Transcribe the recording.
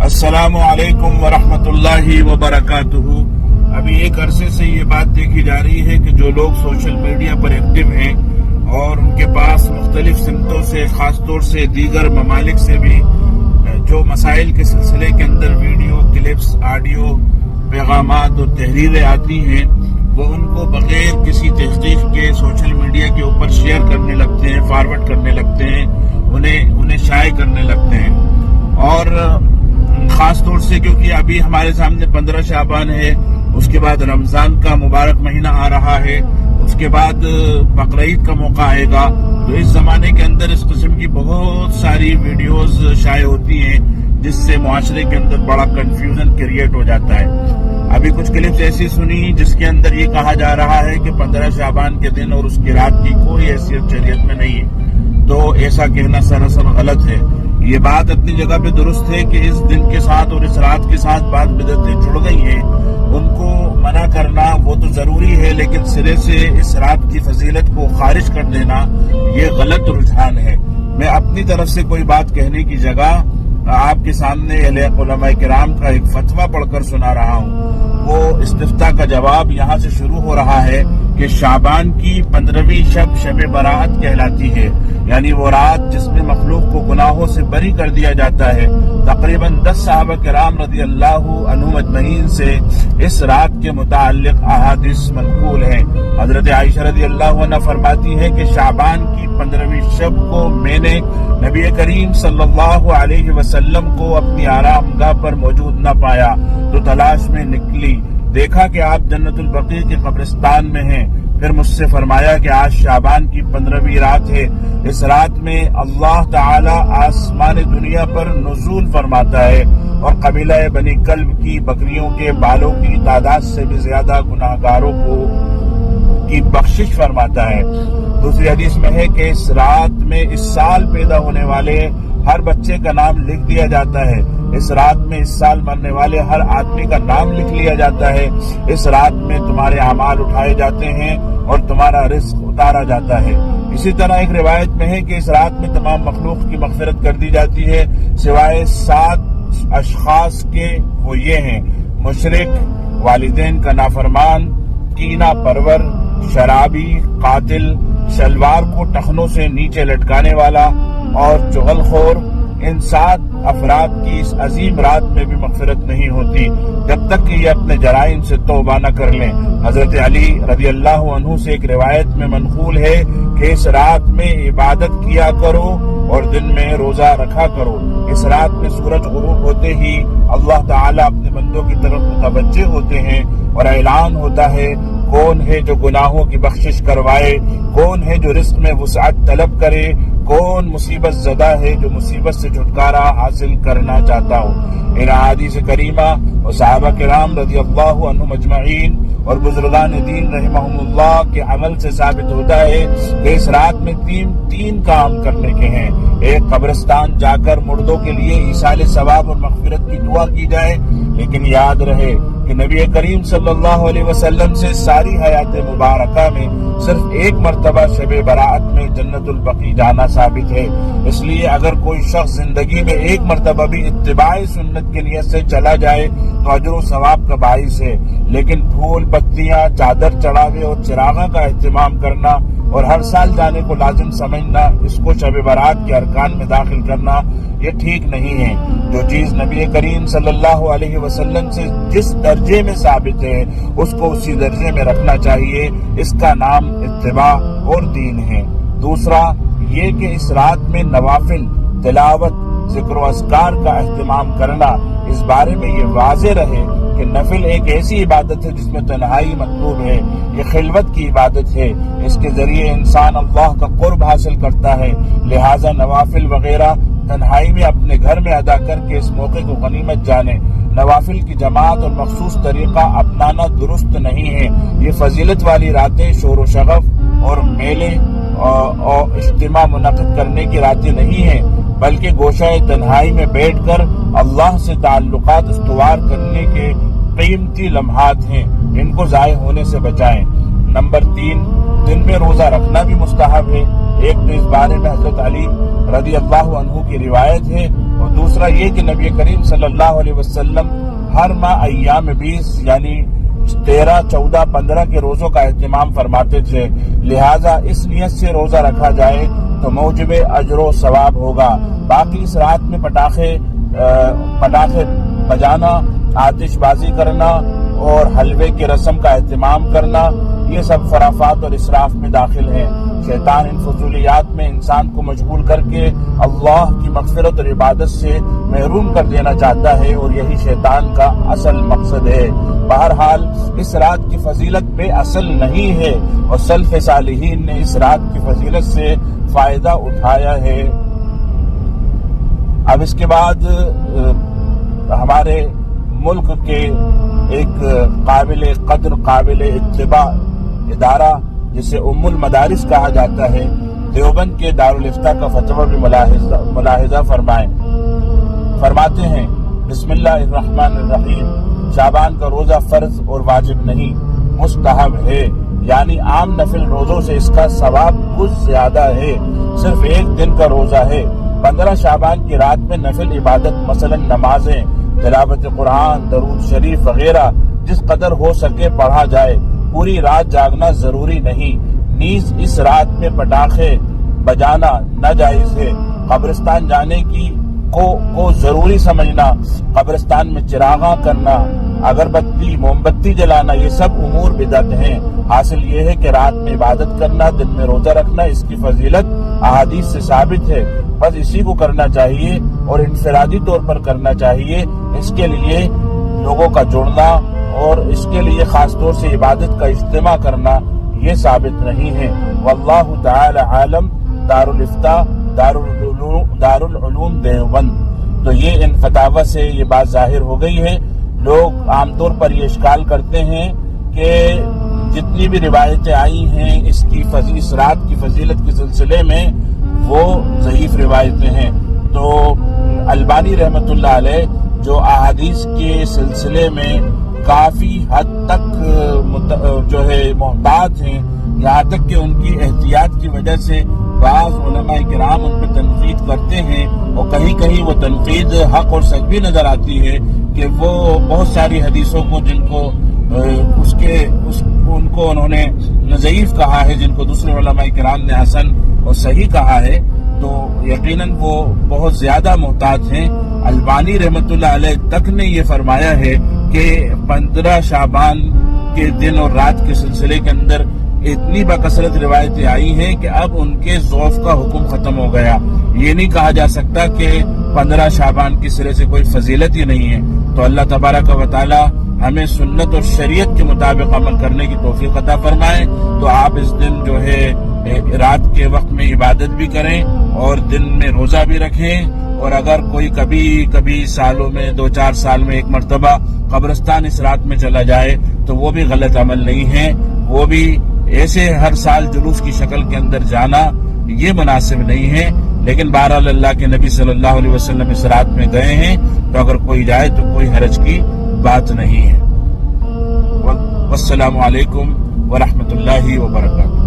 السلام علیکم ورحمۃ اللہ وبرکاتہ۔ ابھی ایک عرصے سے یہ بات دیکھی جا رہی ہے کہ جو لوگ سوشل میڈیا پر ایکٹیو ہیں اور ان کے پاس مختلف سمتوں سے، خاص طور سے دیگر ممالک سے بھی جو مسائل کے سلسلے کے اندر ویڈیو کلپس، آڈیو پیغامات اور تحریریں آتی ہیں، وہ ان کو بغیر کسی تحقیق کے سوشل میڈیا کے اوپر شیئر کرنے لگتے ہیں، فارورڈ کرنے لگتے ہیں، انہیں شائع کرنے لگتے ہیں۔ اور خاص طور سے کیونکہ ابھی ہمارے سامنے 15 شعبان ہے، اس کے بعد رمضان کا مبارک مہینہ آ رہا ہے، اس کے بعد بقرعید کا موقع آئے گا، تو اس زمانے کے اندر اس قسم کی بہت ساری ویڈیوز شائع ہوتی ہیں جس سے معاشرے کے اندر بڑا کنفیوژن کریٹ ہو جاتا ہے۔ ابھی کچھ کلپس ایسی سنی جس کے اندر یہ کہا جا رہا ہے کہ 15 شعبان کے دن اور اس کی رات کی کوئی حیثیت شریعت میں نہیں ہے، تو ایسا کہنا سراسر غلط ہے۔ یہ بات اپنی جگہ پہ درست ہے کہ اس دن کے ساتھ اور اس رات کے ساتھ بعض بدعتیں جڑ گئی ہیں، ان کو منع کرنا وہ تو ضروری ہے، لیکن سرے سے اس رات کی فضیلت کو خارج کر دینا یہ غلط رجحان ہے۔ میں اپنی طرف سے کوئی بات کہنے کی جگہ آپ کے سامنے علماء کرام کا ایک فتویٰ پڑھ کر سنا رہا ہوں۔ وہ استفتاء کا جواب یہاں سے شروع ہو رہا ہے کہ شعبان کی 15ویں شب شب برات کہلاتی ہے، یعنی وہ رات جس میں مخلوق کو گناہوں سے بری کر دیا جاتا ہے۔ تقریباً 10 صحابہ کرام رضی اللہ عنہم اجمعین سے اس رات کے متعلق احادیث منقول ہیں۔ حضرت عائشہ رضی اللہ عنہ فرماتی ہے کہ شعبان کی 15ویں شب کو میں نے نبی کریم صلی اللہ علیہ وسلم کو اپنی آرام گاہ پر موجود نہ پایا تو تلاش میں نکلی، دیکھا کہ آپ جنت البقیع کے قبرستان میں ہیں۔ پھر مجھ سے فرمایا کہ آج شعبان کی 15ویں رات ہے، اس رات میں اللہ تعالی آسمان دنیا پر نزول فرماتا ہے اور قبیلہ بنی کلب کی بکریوں کے بالوں کی تعداد سے بھی زیادہ گناہگاروں کی بخشش فرماتا ہے۔ دوسری حدیث میں ہے کہ اس رات میں اس سال پیدا ہونے والے ہر بچے کا نام لکھ دیا جاتا ہے، اس رات میں اس سال مرنے والے ہر آدمی کا نام لکھ لیا جاتا ہے، اس رات میں تمہارے اعمال اٹھائے جاتے ہیں اور تمہارا رزق اتارا جاتا ہے۔ اسی طرح ایک روایت میں ہے کہ اس رات میں تمام مخلوق کی مغفرت کر دی جاتی ہے سوائے 7 اشخاص کے، وہ یہ ہیں: مشرک، والدین کا نافرمان، کینہ پرور، شرابی، قاتل، شلوار کو ٹخنوں سے نیچے لٹکانے والا اور چغل خور۔ ان 7 افراد کی اس عظیم رات میں بھی مغفرت نہیں ہوتی جب تک کہ یہ اپنے جرائم سے توبہ نہ کر لیں۔ حضرت علی رضی اللہ عنہ سے ایک روایت میں منقول ہے کہ اس رات میں عبادت کیا کرو اور دن میں روزہ رکھا کرو۔ اس رات میں سورج غروب ہوتے ہی اللہ تعالیٰ اپنے بندوں کی طرف متوجہ ہوتے ہیں اور اعلان ہوتا ہے: کون ہے جو گناہوں کی بخشش کروائے، کون ہے جو رزق میں وسعت طلب کرے، کون مصیبت زدہ ہے جو مصیبت سے چھٹکارا حاصل کرنا چاہتا ہو۔ ان احادیث کریمہ اور صحابہ کرام رضی اللہ عنہم اجمعین اور بزرگان دین رحمہم اللہ کے عمل سے ثابت ہوتا ہے کہ اس رات میں تین کام کرنے کے ہیں۔ ایک، قبرستان جا کر مردوں کے لیے ایصال ثواب اور مغفرت کی دعا کی جائے، لیکن یاد رہے کہ نبی کریم صلی اللہ علیہ وسلم سے ساری حیات مبارکہ میں صرف ایک مرتبہ شب برات میں جنت البقیع جانا ثابت ہے۔ اس لیے اگر کوئی شخص زندگی میں ایک مرتبہ بھی اتباع سنت کی نیت سے چلا جائے تو اجر و ثواب کا باعث ہے، لیکن پھول پتیاں، چادر چڑھاوے اور چراغاں کا اہتمام کرنا اور ہر سال جانے کو لازم سمجھنا، اس کو شب برات کے ارکان میں داخل کرنا، یہ ٹھیک نہیں ہے۔ جو چیز نبی کریم صلی اللہ علیہ وسلم سے جس درجے میں ثابت ہے اس کو اسی درجے میں رکھنا چاہیے، اس کا نام اتباع اور دین ہے۔ دوسرا یہ کہ اس رات میں نوافل، تلاوت، ذکر و اذکار کا اہتمام کرنا، اس بارے میں یہ واضح رہے کہ نفل ایک ایسی عبادت ہے جس میں تنہائی مطلوب ہے، یہ خلوت کی عبادت ہے، اس کے ذریعے انسان اللہ کا قرب حاصل کرتا ہے، لہٰذا نوافل وغیرہ تنہائی میں اپنے گھر میں ادا کر کے اس موقع کو غنیمت جانے۔ نوافل کی جماعت اور مخصوص طریقہ اپنانا درست نہیں ہے۔ یہ فضیلت والی راتیں شور و شغف اور میلے اور اجتماع منعقد کرنے کی راتیں نہیں ہیں، بلکہ گوشہ تنہائی میں بیٹھ کر اللہ سے تعلقات استوار کرنے کے قیمتی لمحات ہیں، ان کو ضائع ہونے سے بچائیں۔ نمبر 3، دن میں روزہ رکھنا بھی مستحب ہے۔ ایک تو اس بارے میں حضرت علی رضی اللہ عنہ کی روایت ہے اور دوسرا یہ کہ نبی کریم صلی اللہ علیہ وسلم ہر ماہ ایام 20 یعنی 13, 14, 15 کے روزوں کا اہتمام فرماتے تھے، لہٰذا اس نیت سے روزہ رکھا جائے تو موجب اجر و ثواب ہوگا۔ باقی اس رات میں پٹاخے بجانا، آتش بازی کرنا اور حلوے کی رسم کا اہتمام کرنا، یہ سب خرافات اور اسراف میں داخل ہیں۔ شیطان ان فضولیات میں انسان کو مشغول کر کے اللہ کی مغفرت اور عبادت سے محروم کر دینا چاہتا ہے، اور یہی شیطان کا اصل مقصد ہے۔ بہرحال اس رات کی فضیلت بے اصل نہیں ہے، اور سلف صالحین نے اس رات کی فضیلت سے فائدہ اٹھایا ہے۔ اب اس کے بعد ہمارے ملک کے ایک قابل قدر، قابل اتباع ادارہ جسے ام المدارس کہا جاتا ہے، دیوبند کے دارالفتہ کا فتویٰ بھی ملاحظہ فرماتے ہیں، بسم اللہ الرحمن الرحیم، شعبان کا روزہ فرض اور واجب نہیں، مستحب ہے، یعنی عام نفل روزوں سے اس کا ثواب کچھ زیادہ ہے، صرف ایک دن کا روزہ ہے۔ 15 شعبان کی رات میں نفل عبادت مثلا نمازیں، تلاوت قرآن، درود شریف وغیرہ جس قدر ہو سکے پڑھا جائے، پوری رات جاگنا ضروری نہیں۔ نیز اس رات میں پٹاخے بجانا ناجائز ہے۔ قبرستان جانے کو ضروری سمجھنا، قبرستان میں چراغاں کرنا، اگربتی موم بتی جلانا، یہ سب امور بدعت ہیں۔ حاصل یہ ہے کہ رات میں عبادت کرنا، دن میں روزہ رکھنا، اس کی فضیلت احادیث سے ثابت ہے، بس اسی کو کرنا چاہیے اور انفرادی طور پر کرنا چاہیے۔ اس کے لیے لوگوں کا جڑنا اور اس کے لیے خاص طور سے عبادت کا اجتماع کرنا یہ ثابت نہیں ہے۔ واللہ تعالی عالم۔ دارالفتہ دارالعلوم دیوبند۔ تو یہ ان فتاوی سے یہ بات ظاہر ہو گئی ہے۔ لوگ عام طور پر یہ اشکال کرتے ہیں کہ جتنی بھی روایتیں آئی ہیں اس رات کی فضیلت کے سلسلے میں وہ ضعیف روایتیں ہیں۔ تو البانی رحمۃ اللہ علیہ جو احادیث کے سلسلے میں کافی حد تک جو ہے محتاط ہیں، یہاں تک کہ ان کی احتیاط کی وجہ سے بعض علماء کرام ان پہ تنقید کرتے ہیں، اور کہیں کہیں وہ تنقید حق اور سچ بھی نظر آتی ہے کہ وہ بہت ساری حدیثوں کو جن کو ان کو انہوں نے ضعیف کہا ہے، جن کو دوسرے علماء کرام نے حسن اور صحیح کہا ہے، تو یقیناً وہ بہت زیادہ محتاط ہیں۔ البانی رحمۃ اللہ علیہ تک نے یہ فرمایا ہے کہ 15 شعبان کے دن اور رات کے سلسلے کے اندر اتنی بکثرت روایتیں آئی ہیں کہ اب ان کے ذوف کا حکم ختم ہو گیا۔ یہ نہیں کہا جا سکتا کہ 15 شعبان کی سرے سے کوئی فضیلت ہی نہیں ہے۔ تو اللہ تبارک و تعالی ہمیں سنت اور شریعت کے مطابق عمل کرنے کی توفیق عطا فرمائے۔ تو آپ اس دن جو ہے رات کے وقت میں عبادت بھی کریں اور دن میں روزہ بھی رکھیں، اور اگر کوئی کبھی سالوں میں 2-4 سال میں ایک مرتبہ قبرستان اس رات میں چلا جائے تو وہ بھی غلط عمل نہیں ہے، وہ بھی ایسے ہر سال جلوس کی شکل کے اندر جانا یہ مناسب نہیں ہے۔ لیکن بہرحال اللہ کے نبی صلی اللہ علیہ وسلم اس رات میں گئے ہیں، تو اگر کوئی جائے تو کوئی حرج کی بات نہیں ہے۔ والسلام علیکم ورحمۃ اللہ وبرکاتہ۔